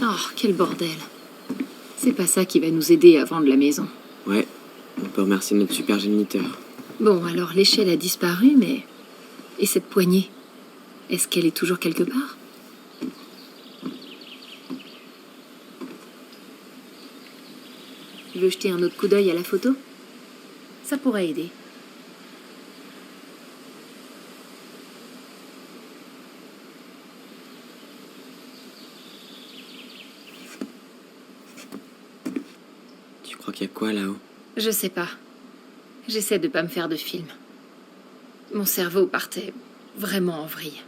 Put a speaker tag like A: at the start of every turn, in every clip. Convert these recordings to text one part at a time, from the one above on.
A: Oh, quel bordel. C'est pas ça qui va nous aider à vendre la maison.
B: Ouais, on peut remercier notre super géniteur.
A: Bon, alors l'échelle a disparu, mais... Et cette poignée? Est-ce qu'elle est toujours quelque part? Tu veux jeter un autre coup d'œil à la photo? Ça pourrait aider.
B: Tu crois qu'il y a quoi là-haut?
A: Je sais pas. J'essaie de pas me faire de film. Mon cerveau partait vraiment en vrille.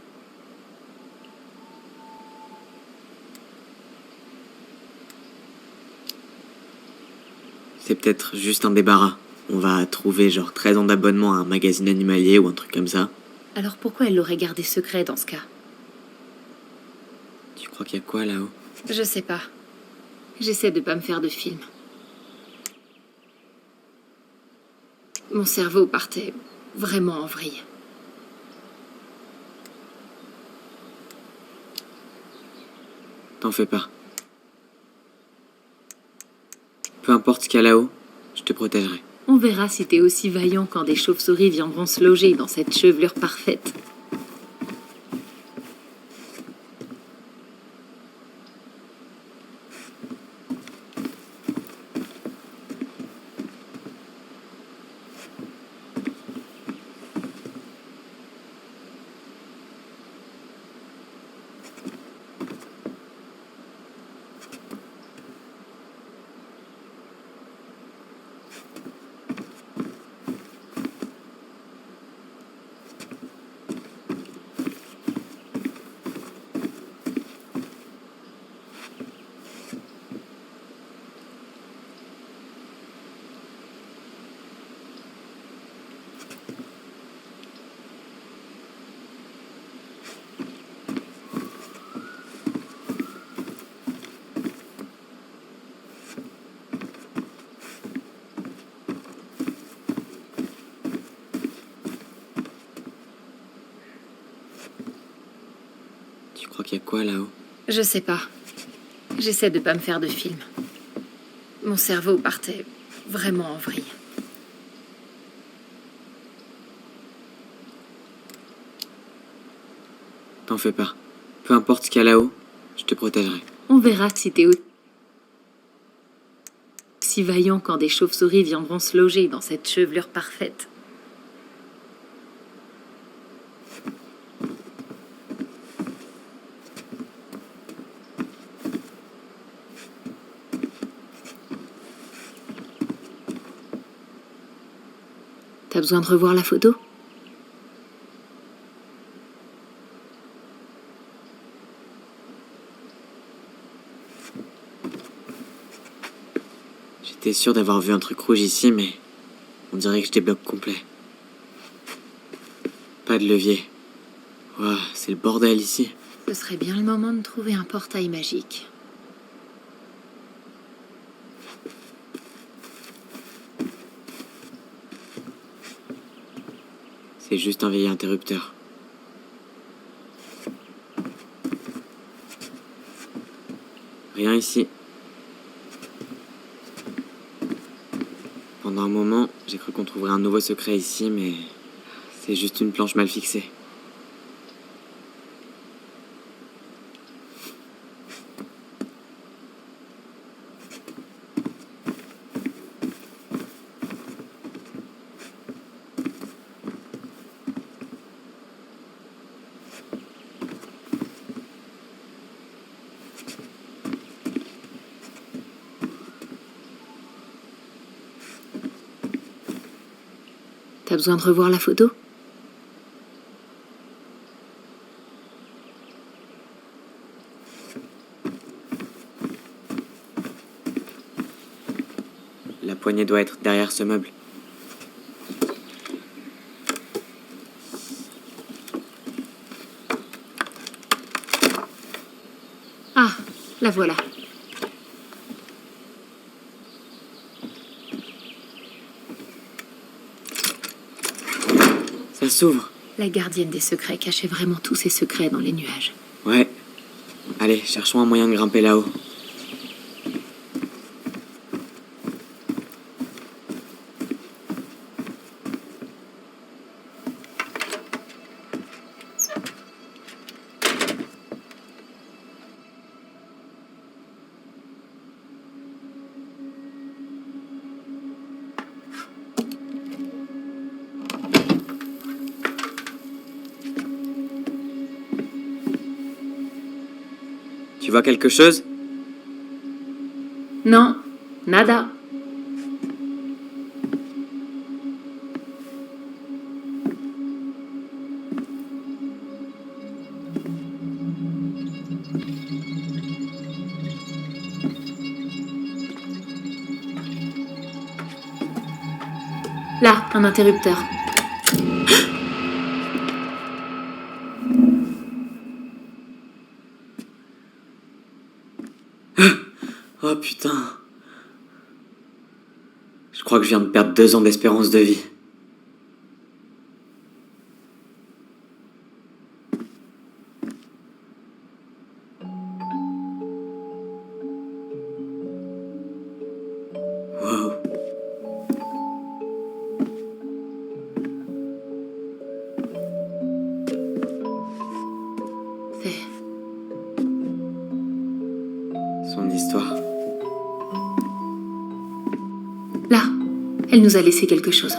B: C'est peut-être juste un débarras. On va trouver genre 13 ans d'abonnement à un magazine animalier ou un truc comme ça.
A: Alors pourquoi elle l'aurait gardé secret dans ce cas?
B: Tu crois qu'il y a quoi là-haut?
A: Je sais pas. J'essaie de pas me faire de film. Mon cerveau partait vraiment en vrille.
B: T'en fais pas. Peu importe ce qu'il y a là-haut, je te protégerai.
A: On verra si t'es aussi vaillant quand des chauves-souris viendront se loger dans cette chevelure parfaite.
B: Tu crois qu'il y a quoi là-haut?
A: Je sais pas. J'essaie de pas me faire de film. Mon cerveau partait vraiment en vrille.
B: T'en fais pas. Peu importe ce qu'il y a là-haut, je te protégerai.
A: On verra si t'es aussi vaillant quand des chauves-souris viendront se loger dans cette chevelure parfaite. T'as besoin de revoir la photo?
B: J'étais sûr d'avoir vu un truc rouge ici, mais on dirait que je débloque complet. Pas de levier. Ouah, c'est le bordel ici.
A: Ce serait bien le moment de trouver un portail magique.
B: C'est juste un vieil interrupteur. Rien ici. Pendant un moment, j'ai cru qu'on trouverait un nouveau secret ici, mais c'est juste une planche mal fixée.
A: T'as besoin de revoir la photo?
B: La poignée doit être derrière ce meuble.
A: Ah, la voilà.
B: Ça s'ouvre.
A: La gardienne des secrets cachait vraiment tous ses secrets dans les nuages.
B: Ouais. Allez, cherchons un moyen de grimper là-haut. Tu vois quelque chose?
A: Non, nada. Là, un interrupteur.
B: Oh putain. Je crois que je viens de perdre 2 ans d'espérance de vie. Wow.
A: C'est...
B: Son histoire.
A: Là, elle nous a laissé quelque chose.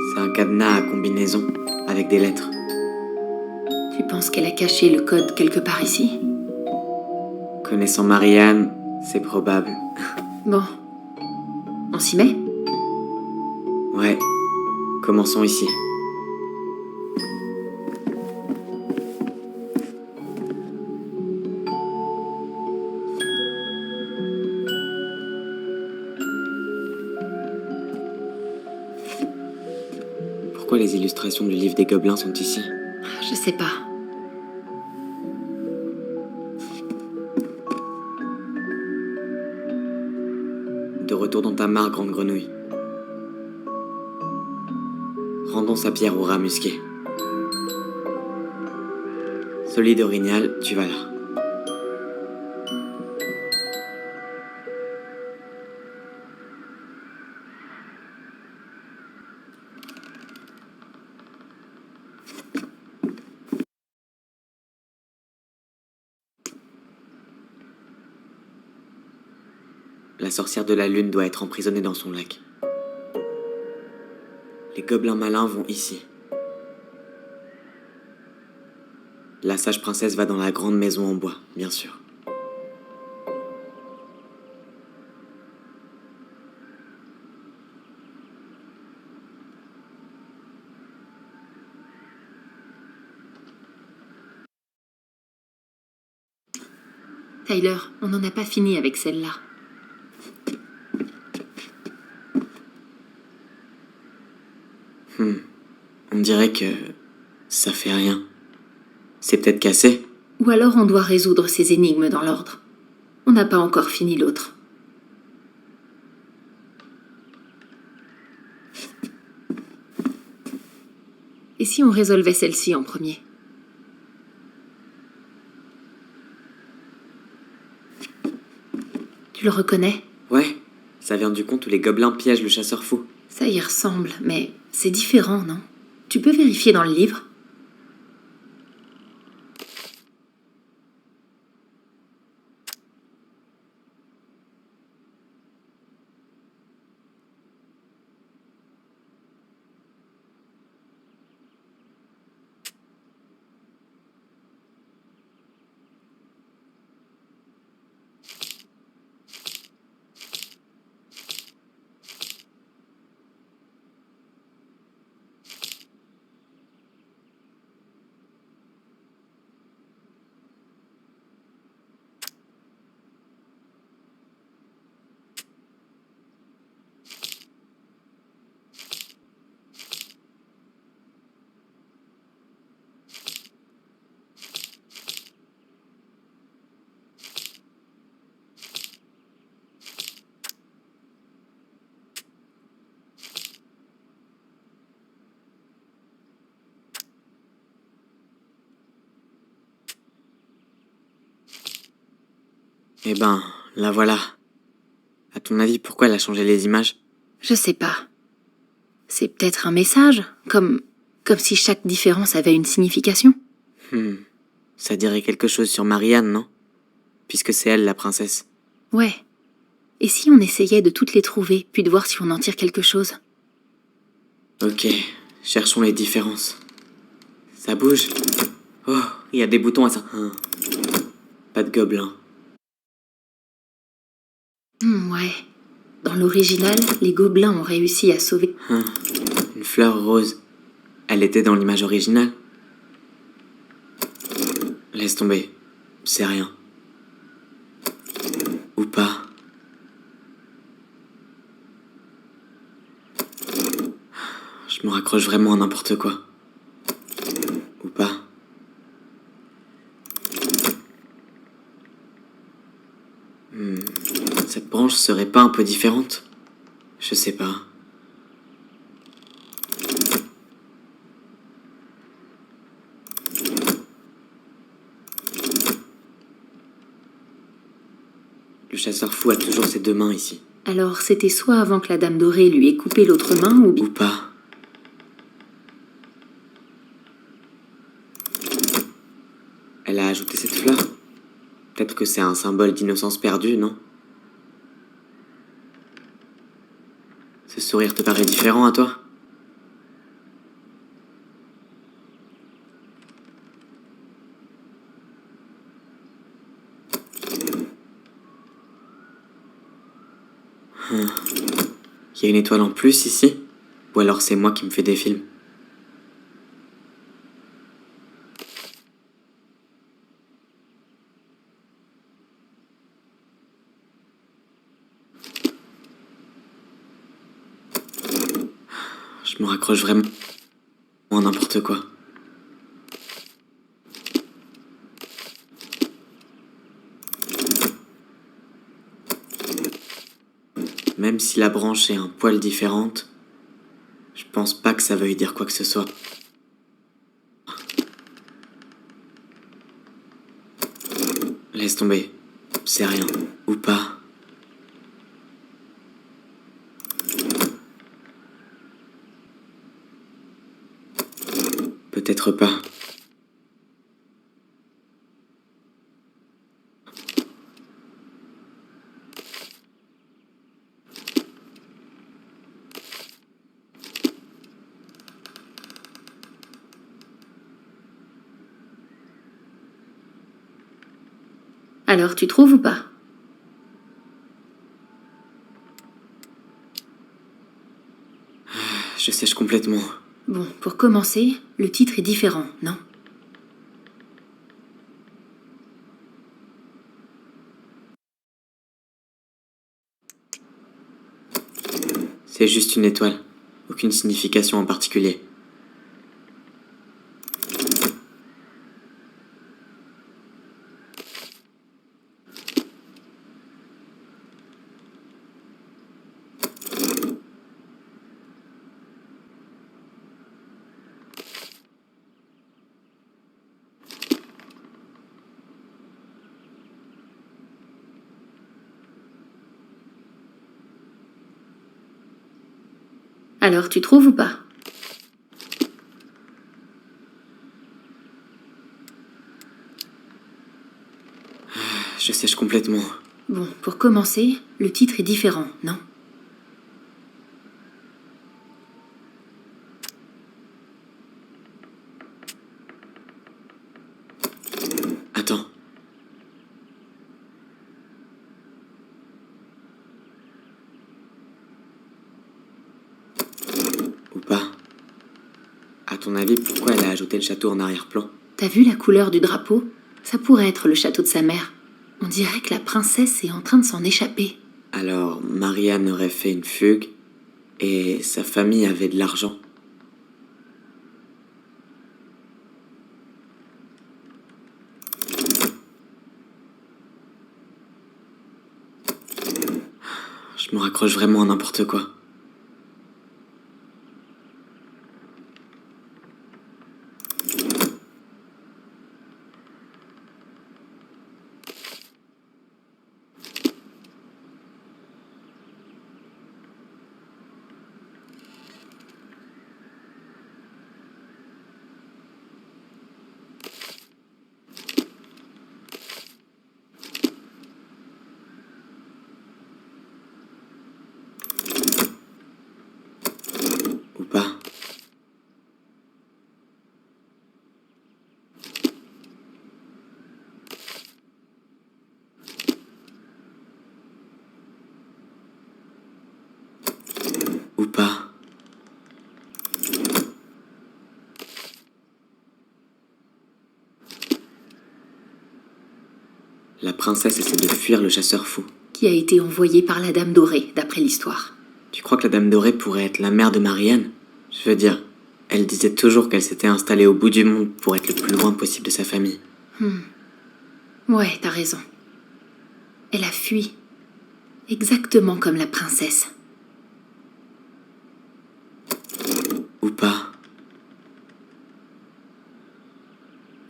B: C'est un cadenas à combinaison, avec des lettres.
A: Tu penses qu'elle a caché le code quelque part ici?
B: Connaissant Marianne, c'est probable.
A: Bon, on s'y met?
B: Ouais, commençons ici. Pourquoi les illustrations du livre des gobelins sont ici?
A: Je sais pas.
B: De retour dans ta mare, grande grenouille. Rendons sa pierre au rat musqué. Solide orignal, tu vas là. La sorcière de la lune doit être emprisonnée dans son lac. Les gobelins malins vont ici. La sage princesse va dans la grande maison en bois, bien sûr.
A: Tyler, on n'en a pas fini avec celle-là.
B: On dirait que ça fait rien. C'est peut-être cassé.
A: Ou alors on doit résoudre ces énigmes dans l'ordre. On n'a pas encore fini l'autre. Et si on résolvait celle-ci en premier? Tu le reconnais?
B: Ouais, ça vient du conte où les gobelins piègent le chasseur fou.
A: Ça y ressemble, mais c'est différent, non? Tu peux vérifier dans le livre?
B: Eh ben, la voilà. À ton avis, pourquoi elle a changé les images?
A: Je sais pas. C'est peut-être un message, comme si chaque différence avait une signification.
B: Ça dirait quelque chose sur Marianne, non? Puisque c'est elle, la princesse.
A: Ouais. Et si on essayait de toutes les trouver, puis de voir si on en tire quelque chose?
B: Ok, cherchons les différences. Ça bouge. Oh, il y a des boutons à ça. Pas de gobelins.
A: Ouais. Dans l'original, les gobelins ont réussi à sauver...
B: Une fleur rose. Elle était dans l'image originale? Laisse tomber. C'est rien. Ou pas. Je me raccroche vraiment à n'importe quoi. Ou pas. Cette branche serait pas un peu différente? Je sais pas. Le chasseur fou a toujours ses deux mains ici.
A: Alors c'était soit avant que la Dame Dorée lui ait coupé l'autre main, ou bien...
B: Ou pas. Elle a ajouté cette fleur? Peut-être que c'est un symbole d'innocence perdue, non? Ce sourire te paraît différent à toi? Il y a une étoile en plus ici? Ou alors c'est moi qui me fais des films? Je me raccroche vraiment à n'importe quoi. Même si la branche est un poil différente, je pense pas que ça veuille dire quoi que ce soit. Laisse tomber. C'est rien. Ou pas. Peut-être pas.
A: Alors tu trouves ou pas?
B: Je sèche complètement.
A: Bon, pour commencer, le titre est différent, non?
B: C'est juste une étoile. Aucune signification en particulier.
A: Alors tu trouves ou pas?
B: Je sèche complètement.
A: Bon, pour commencer, le titre est différent, non?
B: Attends. Ou pas. À ton avis, pourquoi elle a ajouté le château en arrière-plan?
A: T'as vu la couleur du drapeau? Ça pourrait être le château de sa mère. On dirait que la princesse est en train de s'en échapper.
B: Alors, Marianne aurait fait une fugue, et sa famille avait de l'argent. Je me raccroche vraiment à n'importe quoi. La princesse essaie de fuir le chasseur fou.
A: Qui a été envoyé par la Dame Dorée, d'après l'histoire.
B: Tu crois que la Dame Dorée pourrait être la mère de Marianne? Je veux dire, elle disait toujours qu'elle s'était installée au bout du monde pour être le plus loin possible de sa famille.
A: Ouais, t'as raison. Elle a fui. Exactement comme la princesse.
B: Ou pas.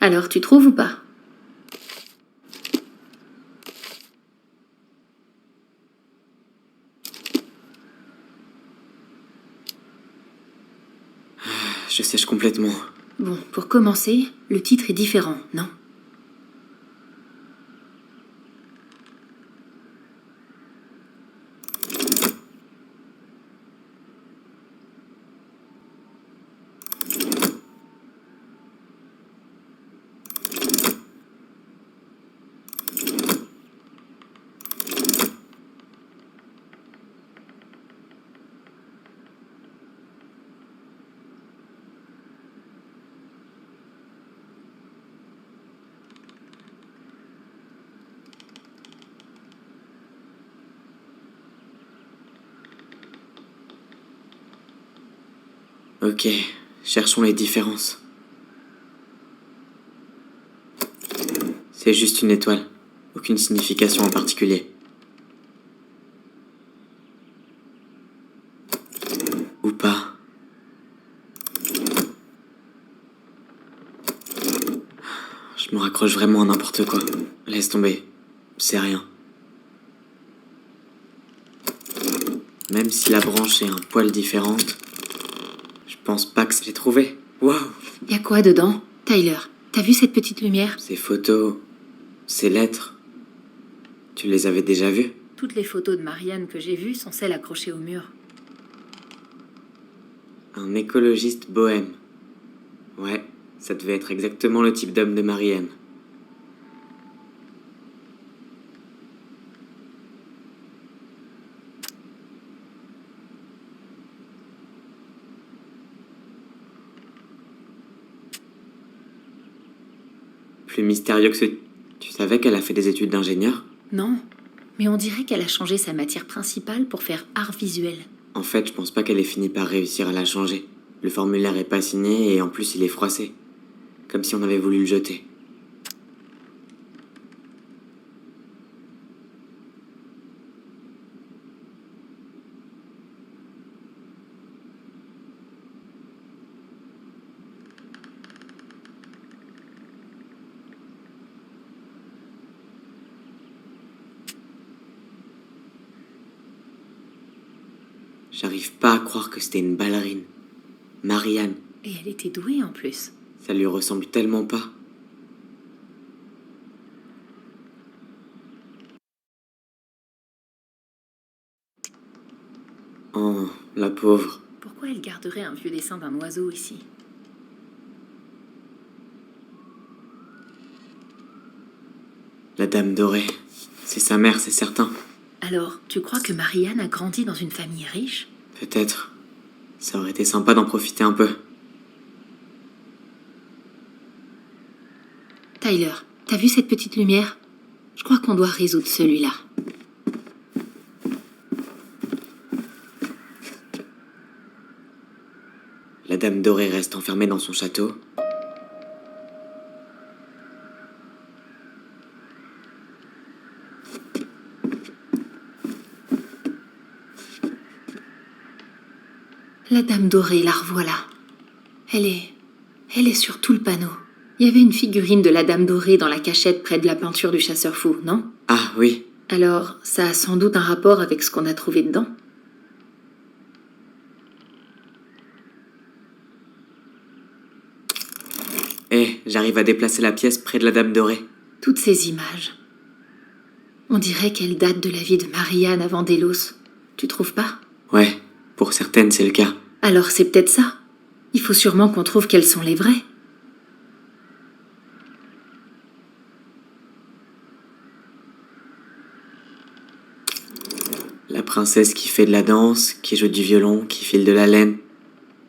A: Alors, tu trouves ou pas?
B: Je sèche complètement.
A: Bon, pour commencer, le titre est différent, non?
B: Ok, cherchons les différences. C'est juste une étoile. Aucune signification en particulier. Ou pas. Je me raccroche vraiment à n'importe quoi. Laisse tomber. C'est rien. Même si la branche est un poil différente, je pense pas que j'ai trouvé. Waouh!
A: Y a quoi dedans? Tyler, t'as vu cette petite lumière?
B: Ces photos, ces lettres, tu les avais déjà vues?
A: Toutes les photos de Marianne que j'ai vues sont celles accrochées au mur.
B: Un écologiste bohème. Ouais, ça devait être exactement le type d'homme de Marianne. Plus mystérieux que ce... Tu savais qu'elle a fait des études d'ingénieur?
A: Non, mais on dirait qu'elle a changé sa matière principale pour faire art visuel.
B: En fait, je pense pas qu'elle ait fini par réussir à la changer. Le formulaire est pas signé et en plus il est froissé. Comme si on avait voulu le jeter. J'arrive pas à croire que c'était une ballerine. Marianne.
A: Et elle était douée en plus.
B: Ça lui ressemble tellement pas. Oh, la pauvre.
A: Pourquoi elle garderait un vieux dessin d'un oiseau ici?
B: La Dame Dorée. C'est sa mère, c'est certain.
A: Alors, tu crois que Marianne a grandi dans une famille riche?
B: Peut-être. Ça aurait été sympa d'en profiter un peu.
A: Tyler, t'as vu cette petite lumière? Je crois qu'on doit résoudre celui-là.
B: La Dame Dorée reste enfermée dans son château.
A: La Dame Dorée, la revoilà. Elle est sur tout le panneau. Il y avait une figurine de la Dame Dorée dans la cachette près de la peinture du chasseur fou, non?
B: Ah oui.
A: Alors, ça a sans doute un rapport avec ce qu'on a trouvé dedans.
B: J'arrive à déplacer la pièce près de la Dame Dorée.
A: Toutes ces images. On dirait qu'elles datent de la vie de Marianne avant Delos. Tu trouves pas?
B: Ouais, pour certaines c'est le cas.
A: Alors c'est peut-être ça. Il faut sûrement qu'on trouve quelles sont les vraies.
B: La princesse qui fait de la danse, qui joue du violon, qui file de la laine.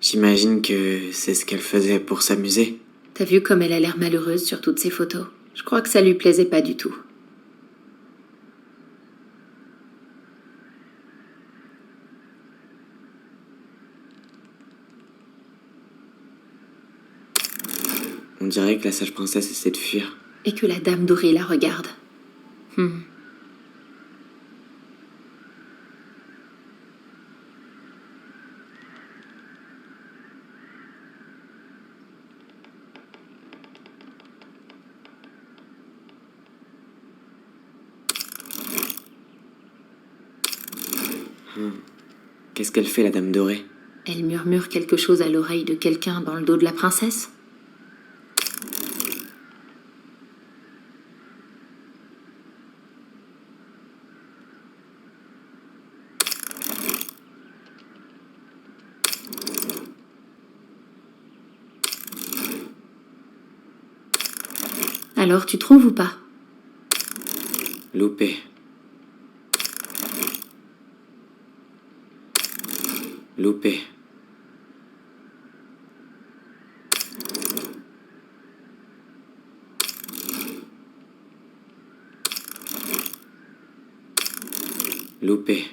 B: J'imagine que c'est ce qu'elle faisait pour s'amuser.
A: T'as vu comme elle a l'air malheureuse sur toutes ces photos? Je crois que ça lui plaisait pas du tout.
B: On dirait que la sage princesse essaie de fuir.
A: Et que la dame dorée la regarde.
B: Qu'est-ce qu'elle fait, la dame dorée?
A: Elle murmure quelque chose à l'oreille de quelqu'un dans le dos de la princesse. Alors tu trouves ou pas?
B: Loupé. Loupé. Loupé.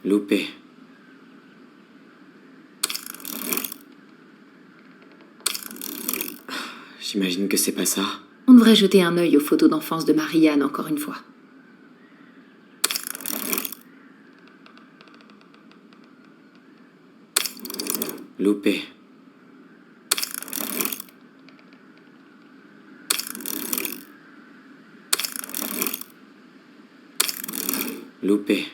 B: Loupé. J'imagine que c'est pas ça.
A: On devrait jeter un œil aux photos d'enfance de Marianne encore une fois.
B: Loupé. Loupé.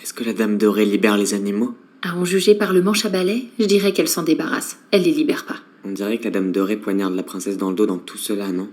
B: Est-ce que la dame dorée libère les animaux?
A: À en juger par le manche à balai, je dirais qu'elle s'en débarrasse. Elle les libère pas.
B: On dirait que la dame dorée poignarde la princesse dans le dos dans tout cela, non?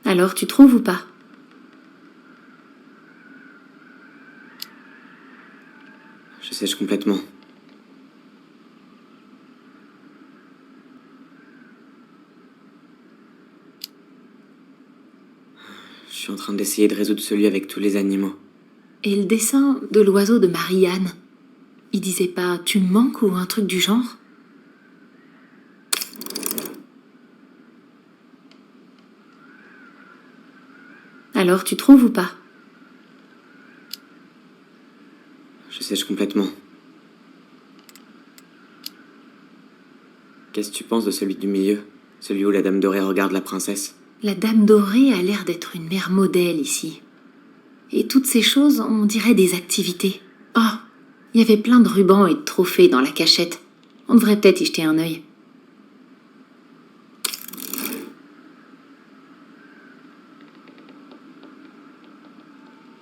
A: Alors tu trouves ou pas?
B: Je sèche complètement. Je suis en train d'essayer de résoudre celui avec tous les animaux.
A: Et le dessin de l'oiseau de Marianne? Il disait pas « tu me manques » ou un truc du genre? Alors tu trouves ou pas?
B: Je sèche complètement. Qu'est-ce que tu penses de celui du milieu? Celui où la dame dorée regarde la princesse?
A: La Dame Dorée a l'air d'être une mère modèle ici. Et toutes ces choses, on dirait des activités. Oh, il y avait plein de rubans et de trophées dans la cachette. On devrait peut-être y jeter un œil.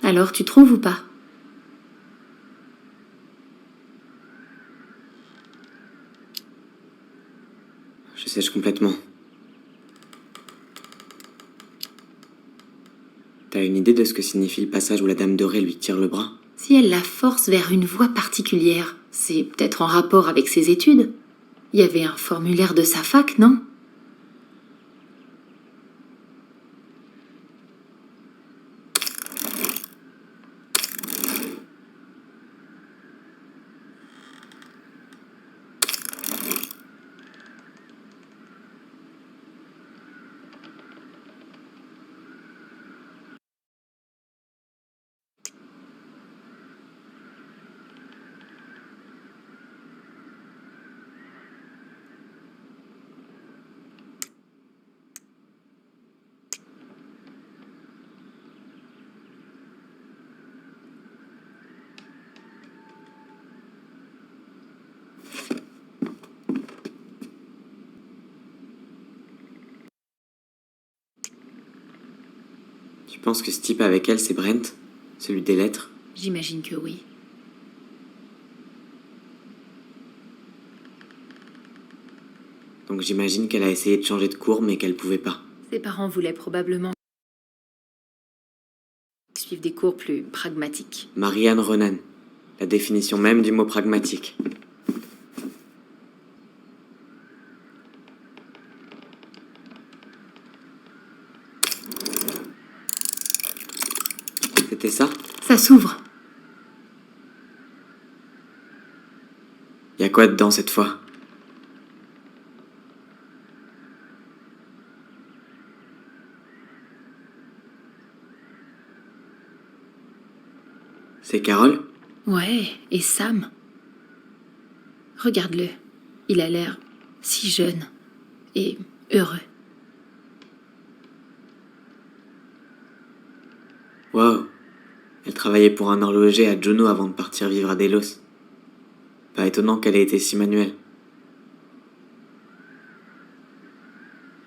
A: Alors tu trouves ou pas?
B: Je sèche complètement. T'as une idée de ce que signifie le passage où la dame dorée lui tire le bras?
A: Si elle la force vers une voie particulière, c'est peut-être en rapport avec ses études. Il y avait un formulaire de sa fac, non?
B: Tu penses que ce type avec elle, c'est Brent? Celui des lettres?
A: J'imagine que oui.
B: Donc j'imagine qu'elle a essayé de changer de cours, mais qu'elle pouvait pas.
A: Ses parents voulaient probablement suivre des cours plus pragmatiques.
B: Marianne Renan. La définition même du mot pragmatique. C'était ça?
A: Ça s'ouvre.
B: Y a quoi dedans cette fois? C'est Carole?
A: Ouais, et Sam. Regarde-le. Il a l'air si jeune et heureux.
B: Wow. Elle travaillait pour un horloger à Juneau avant de partir vivre à Delos. Pas étonnant qu'elle ait été si manuelle.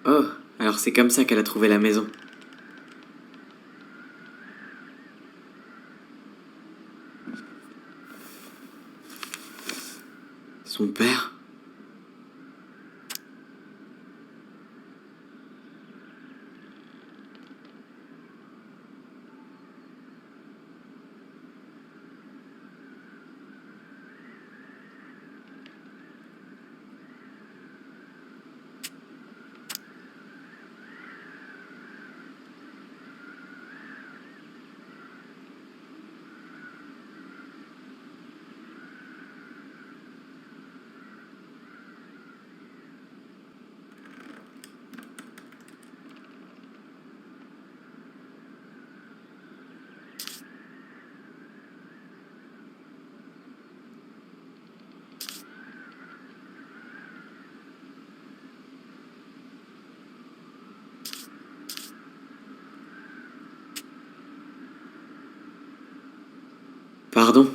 B: Oh, alors c'est comme ça qu'elle a trouvé la maison. Son père? Pardon?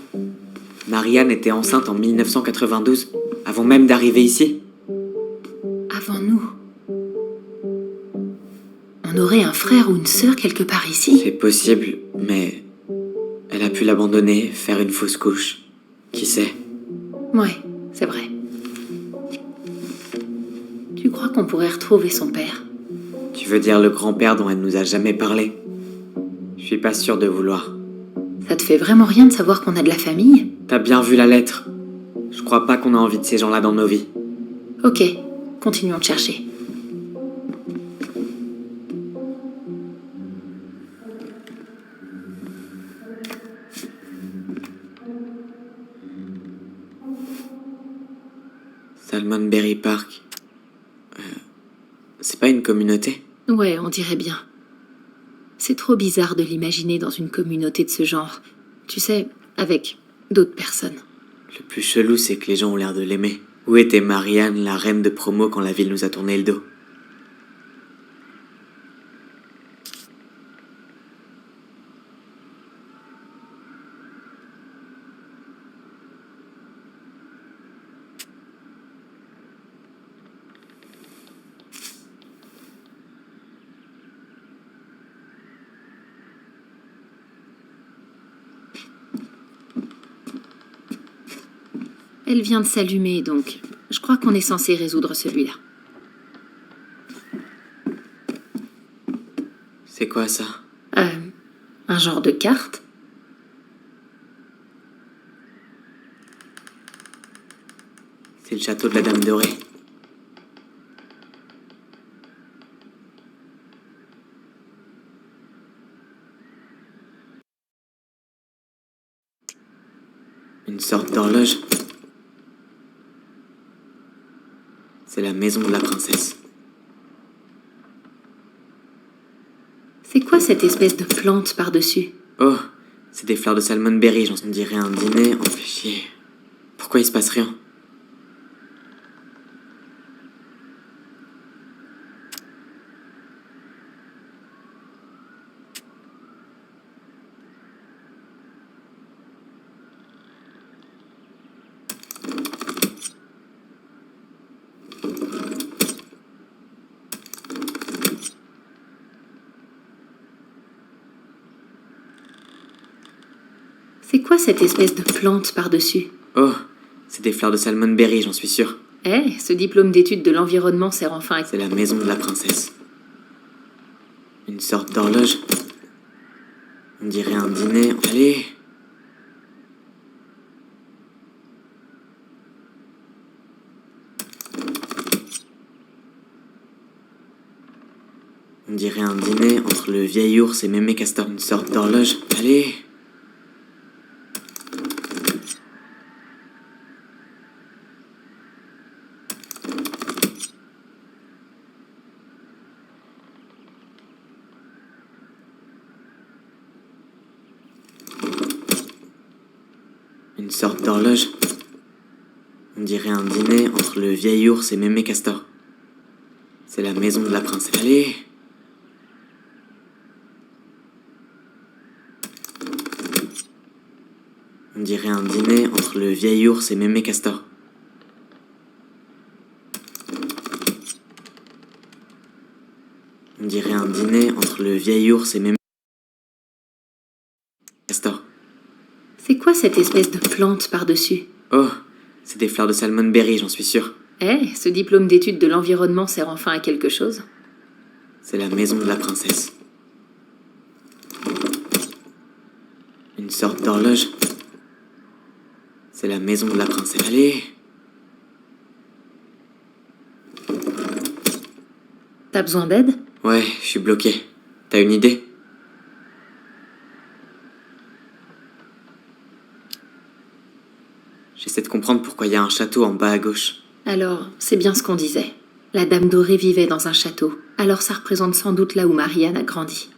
B: Marianne était enceinte en 1992, avant même d'arriver ici?
A: Avant nous. On aurait un frère ou une sœur quelque part ici.
B: C'est possible, mais... Elle a pu l'abandonner, faire une fausse couche. Qui sait?
A: Ouais, c'est vrai. Tu crois qu'on pourrait retrouver son père?
B: Tu veux dire le grand-père dont elle nous a jamais parlé? Je suis pas sûr de vouloir.
A: Ça te fait vraiment rien de savoir qu'on a de la famille?
B: T'as bien vu la lettre? Je crois pas qu'on a envie de ces gens-là dans nos vies.
A: Ok, continuons de chercher.
B: Salmonberry Park. C'est pas une communauté?
A: Ouais, on dirait bien. C'est trop bizarre de l'imaginer dans une communauté de ce genre. Tu sais, avec d'autres personnes.
B: Le plus chelou, c'est que les gens ont l'air de l'aimer. Où était Marianne, la reine de promo, quand la ville nous a tourné le dos?
A: Elle vient de s'allumer, donc je crois qu'on est censé résoudre celui-là.
B: C'est quoi ça?
A: Un genre de carte?
B: C'est le château de la Dame Dorée. Une sorte d'horloge. C'est la maison de la princesse.
A: C'est quoi cette espèce de plante par-dessus?
B: Oh, c'est des fleurs de salmonberry, j'en dirais un dîner, on fait chier. Pourquoi il se passe rien?
A: C'est quoi cette espèce de plante par-dessus?
B: Oh, c'est des fleurs de salmonberry, j'en suis sûr.
A: Ce diplôme d'études de l'environnement sert enfin à...
B: C'est la maison de la princesse. Une sorte d'horloge. On dirait un dîner. Allez! On dirait un dîner entre le vieil ours et Mémé Castor. Une sorte d'horloge. Allez! Une sorte d'horloge. On dirait un dîner entre le vieil ours et Mémé Castor. C'est la maison de la princesse. Allez! On dirait un dîner entre le vieil ours et Mémé Castor. On dirait un dîner entre le vieil ours et Mémé Castor.
A: C'est quoi cette espèce de plante par-dessus?
B: Oh, c'est des fleurs de salmonberry, j'en suis sûr.
A: Ce diplôme d'études de l'environnement sert enfin à quelque chose?
B: C'est la maison de la princesse. Une sorte d'horloge. C'est la maison de la princesse. Allez!
A: T'as besoin d'aide?
B: Ouais, je suis bloqué. T'as une idée? J'essaie de comprendre pourquoi il y a un château en bas à gauche.
A: Alors, c'est bien ce qu'on disait. La Dame Dorée vivait dans un château. Alors ça représente sans doute là où Marianne a grandi.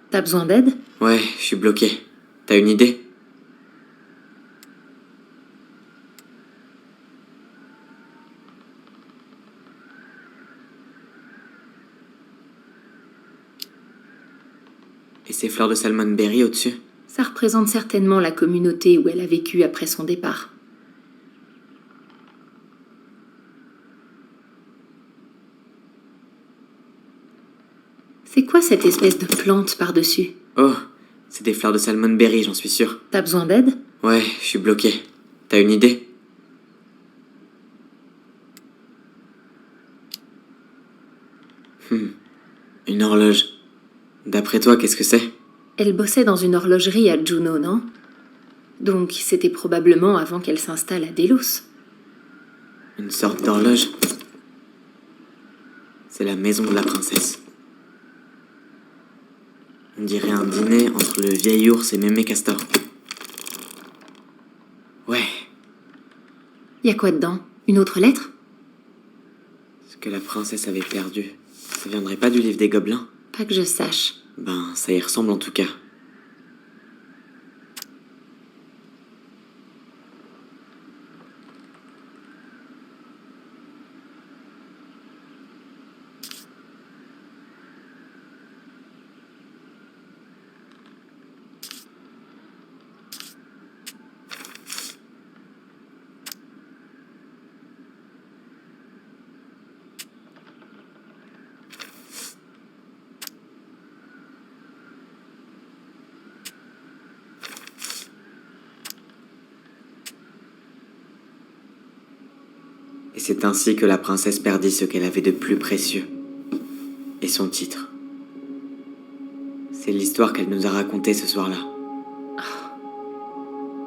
A: T'as besoin d'aide?
B: Ouais, je suis bloqué. T'as une idée? Et ces fleurs de salmonberry au-dessus?
A: Ça représente certainement la communauté où elle a vécu après son départ. C'est quoi cette espèce de plante par-dessus?
B: Oh, c'est des fleurs de salmonberry, j'en suis sûr.
A: T'as besoin d'aide?
B: Ouais, je suis bloqué. T'as une idée? Une horloge. D'après toi, qu'est-ce que c'est?
A: Elle bossait dans une horlogerie à Juneau, non? Donc c'était probablement avant qu'elle s'installe à Delos.
B: Une sorte d'horloge. C'est la maison de la princesse. On dirait un dîner entre le vieil ours et Mémé Castor. Ouais.
A: Y a quoi dedans? Une autre lettre?
B: Ce que la princesse avait perdu, ça viendrait pas du livre des gobelins?
A: Pas que je sache.
B: Ben, ça y ressemble en tout cas. Et c'est ainsi que la princesse perdit ce qu'elle avait de plus précieux. Et son titre. C'est l'histoire qu'elle nous a racontée ce soir-là.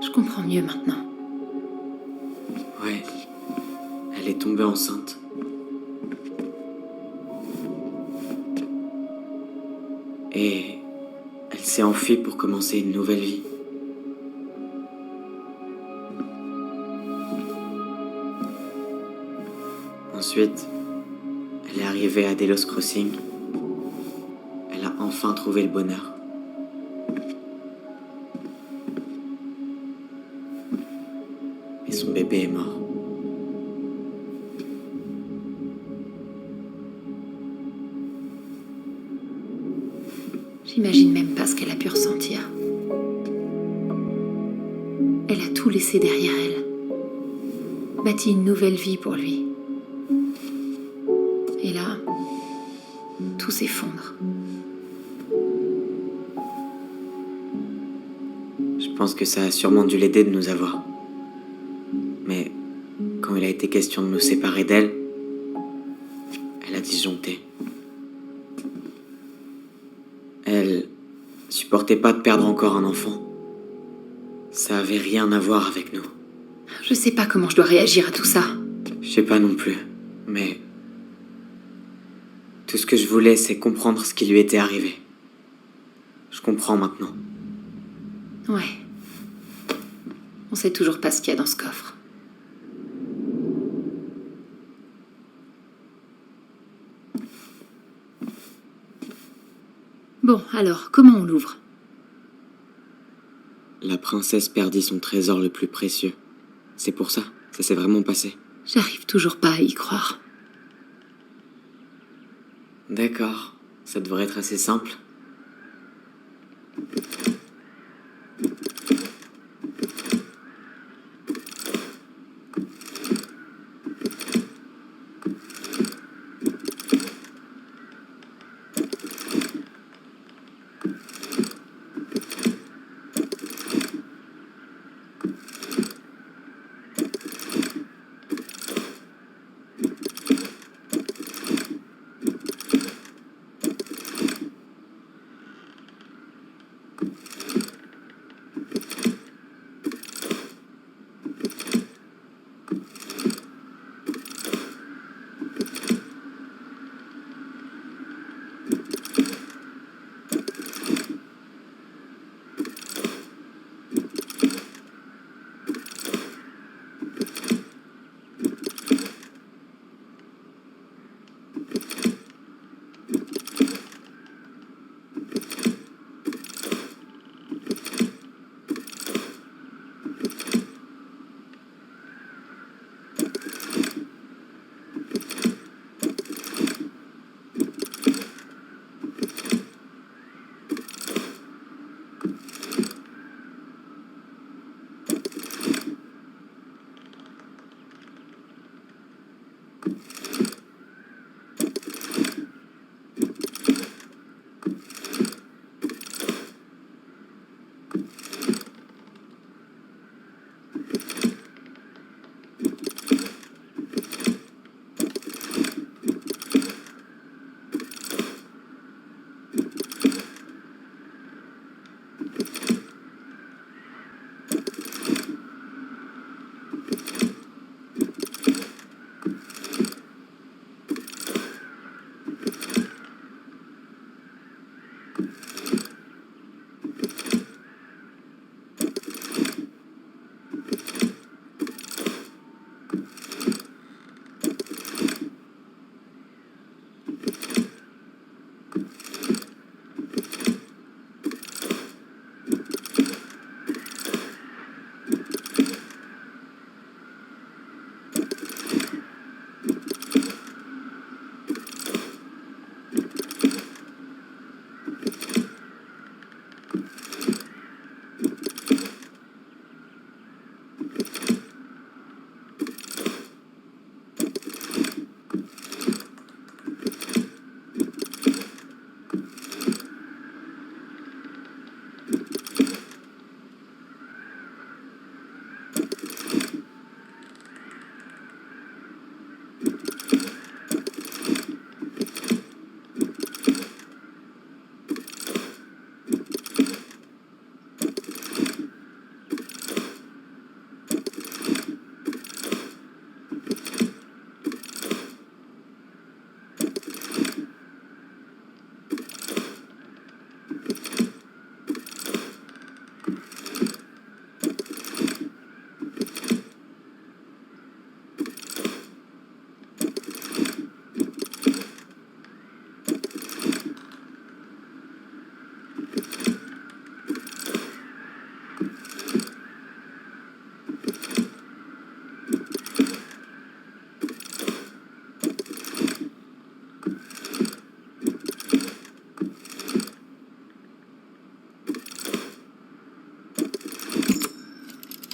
A: Je comprends mieux maintenant.
B: Ouais. Elle est tombée enceinte. Et elle s'est enfuie pour commencer une nouvelle vie. Ensuite, elle est arrivée à Delos Crossing. Elle a enfin trouvé le bonheur. Mais son bébé est mort.
A: J'imagine même pas ce qu'elle a pu ressentir. Elle a tout laissé derrière elle. Bâti une nouvelle vie pour lui. Et là, tout s'effondre.
B: Je pense que ça a sûrement dû l'aider de nous avoir. Mais quand il a été question de nous séparer d'elle, elle a disjoncté. Elle supportait pas de perdre encore un enfant. Ça avait rien à voir avec nous.
A: Je sais pas comment je dois réagir à tout ça.
B: Je sais pas non plus, mais tout ce que je voulais, c'est comprendre ce qui lui était arrivé. Je comprends maintenant.
A: Ouais. On sait toujours pas ce qu'il y a dans ce coffre. Bon, alors, comment on l'ouvre?
B: La princesse perdit son trésor le plus précieux. C'est pour ça, ça s'est vraiment passé.
A: J'arrive toujours pas à y croire.
B: D'accord, ça devrait être assez simple.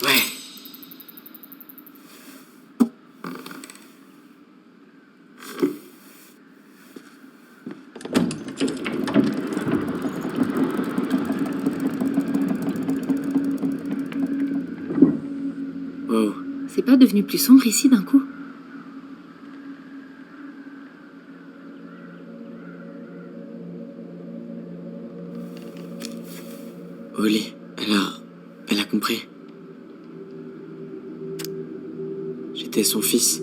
B: Ouais. Wow.
A: C'est pas devenu plus sombre ici d'un coup?
B: Holly, elle a compris. J'étais son fils.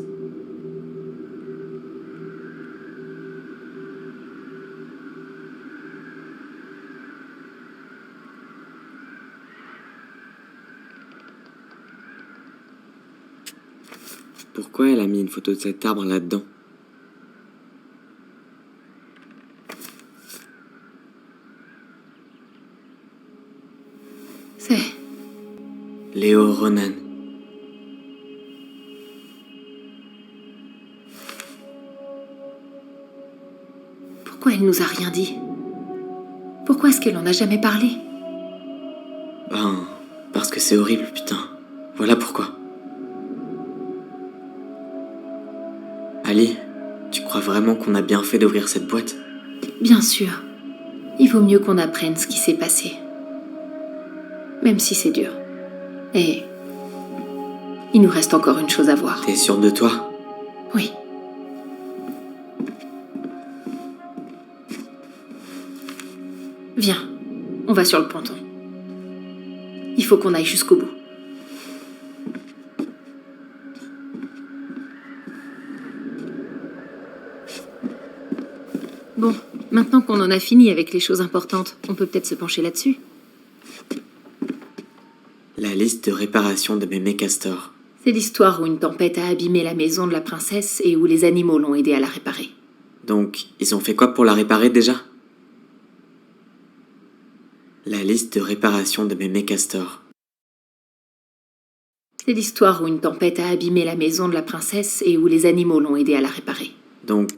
B: Pourquoi elle a mis une photo de cet arbre là-dedans?
A: C'est...
B: Léo Ronan.
A: Pourquoi elle nous a rien dit? Pourquoi est-ce qu'elle en a jamais parlé?
B: Ben, parce que c'est horrible, putain. Voilà pourquoi. Ali, tu crois vraiment qu'on a bien fait d'ouvrir cette boîte?
A: Bien sûr. Il vaut mieux qu'on apprenne ce qui s'est passé. Même si c'est dur. Et... il nous reste encore une chose à voir.
B: T'es sûre de toi?
A: Oui. Viens, on va sur le ponton. Il faut qu'on aille jusqu'au bout. Bon, maintenant qu'on en a fini avec les choses importantes, on peut peut-être se pencher là-dessus.
B: La liste de réparation de mes mécastors.
A: C'est l'histoire où une tempête a abîmé la maison de la princesse et où les animaux l'ont aidé à la réparer.
B: Donc, ils ont fait quoi pour la réparer déjà? La liste de réparation de mes mécastors.
A: C'est l'histoire où une tempête a abîmé la maison de la princesse et où les animaux l'ont aidé à la réparer.
B: Donc,